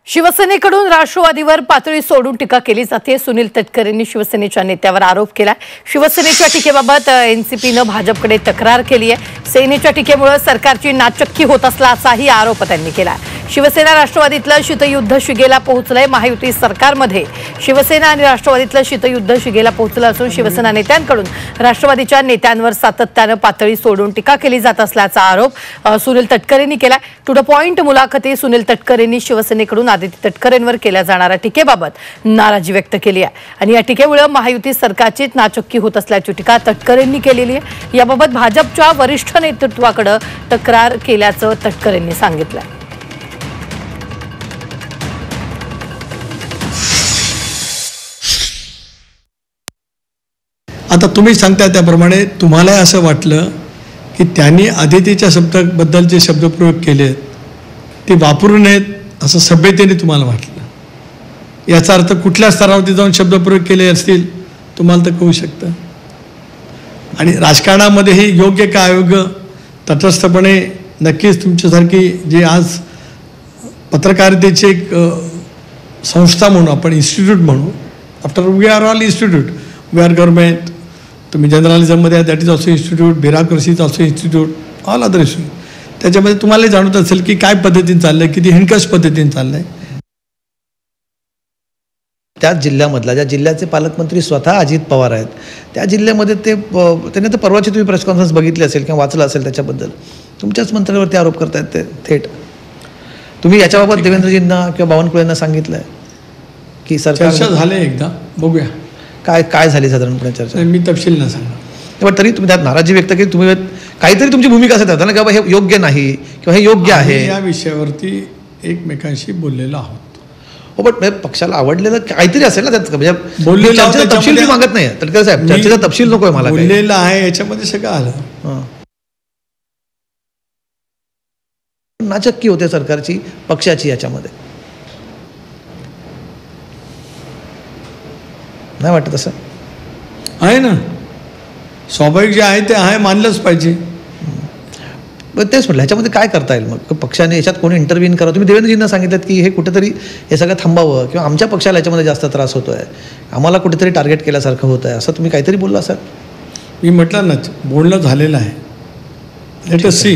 शिवसेनेकडून राष्ट्रवादीवर पातळी सोडून टीका केली जाते। सुनील तटकरेंनी शिवसेनेच्या नेत्यावर आरोप केला। शिवसेनेच्या टीकेबाबत एनसीपीने भाजपकडे तक्रार केली आहे। सेनेच्या टीकेमुळे सरकारची नाचक्की होत असल्याचाही आरोप त्यांनी केला। शिवसेना राष्ट्रवादीतलं शीतयुद्ध शिगेला पोहोचलंय। महायुती सरकारमध्ये शिवसेना आणि राष्ट्रवादीतलं शीतयुद्ध शिगेला पोहोचलं असून शिवसेना नेत्यांकडून राष्ट्रवादीच्या नेत्यांवर सातत्याने पातळी सोडून टीका केली जात असल्याचा आरोप सुनील तटकरेंनी केला। टू द पॉइंट मुलाखती सुनील तटकरेंनी शिवसेनेकडून आदित्य तटकरेंवर केल्या जाणाऱ्या टीकेबाबत नाराजी व्यक्त केली आहे आणि या टीकेमुळे महायुती सरकारची नाचक्की होत असल्याची टीका तटकरेंनी केलेली आहे। याबाबत भाजपच्या वरिष्ठ नेतृत्वाकडे तक्रार केल्याचं तटकरेंनी सांगितलं। आता तुम्ही सांगता त्याप्रमाणे तुम्हाला असं वाटलं की त्यांनी आदितीच्या शब्दाबद्दल जे शब्दप्रयोग केले ते वापरू नयेत असं सभ्यतेने तुम्हाला वाटलं। याचा अर्थ कुठल्या स्तरावरती जाऊन शब्दप्रयोग केले असतील तुम्हाला तर कळू शकतं। आणि राजकारणामध्येही योग्य का अयोग्य तटस्थपणे नक्कीच तुमच्यासारखी जे आज पत्रकारितेची एक संस्था म्हणू आपण इन्स्टिट्यूट म्हणू after we are all institute we are government तुम्ही जर्नलिझममध्ये that is also institute bureaucracy is also institute all other institute त्याच्यामध्ये तुम्हाला जाणवत असेल की काय पद्धतीने चाललंय किती हिणकस पद्धतीने चाललंय। त्याच जिल्ह्यामधला ज्या जिल्ह्याचे पालकमंत्री स्वतः अजित पवार आहेत त्या जिल्ह्यामध्ये त्यांनी तर परवाची तुम्ही प्रेस कॉन्फरन्स बघितली असेल किंवा वाचलं असेल त्याच्याबद्दल तुमच्याच मंत्र्यावरती आरोप करतायत ते थेट। तुम्ही याच्याबाबत देवेंद्रजींना किंवा बावनकुळेंना सांगितलंय की चर्चा झाले एकदा बघूया काय झाली साधारणपणे चर्चा मी तपशील न सांगा पण तरी तुम्ही त्यात नाराजी व्यक्त केली तुम्ही काहीतरी तुमची भूमिका असं ठरवता ना की बाबा हे योग्य नाही किंवा हे योग्य आहे या विषयावरती एकमेकांशी बोललेलो आहोत। हो पण पक्षाला आवडलेलं काहीतरी असेल ना त्यात म्हणजे तपशील मी मागत नाही तटकरे साहेब चर्चेचा तपशील नकोय मला बोललेलं आहे याच्यामध्ये सगळं आलं। नाचक्की होते सरकारची पक्षाची याच्यामध्ये नाही वाटत असं आहे ना स्वाभाविक जे आहे ते आहे मानलंच पाहिजे। पण तेच म्हटलं ह्याच्यामध्ये काय करता येईल मग पक्षाने याच्यात कोणी इंटरव्हीन करा। तुम्ही देवेंद्रजींना सांगितलं की हे कुठेतरी हे सगळं थांबावं किंवा आमच्या पक्षाला याच्यामध्ये जास्त त्रास होतोय आम्हाला कुठेतरी टार्गेट केल्यासारखं होत आहे असं तुम्ही काहीतरी बोलला सर। मी म्हटलं ना बोलणं झालेलं आहे लेट अस सी।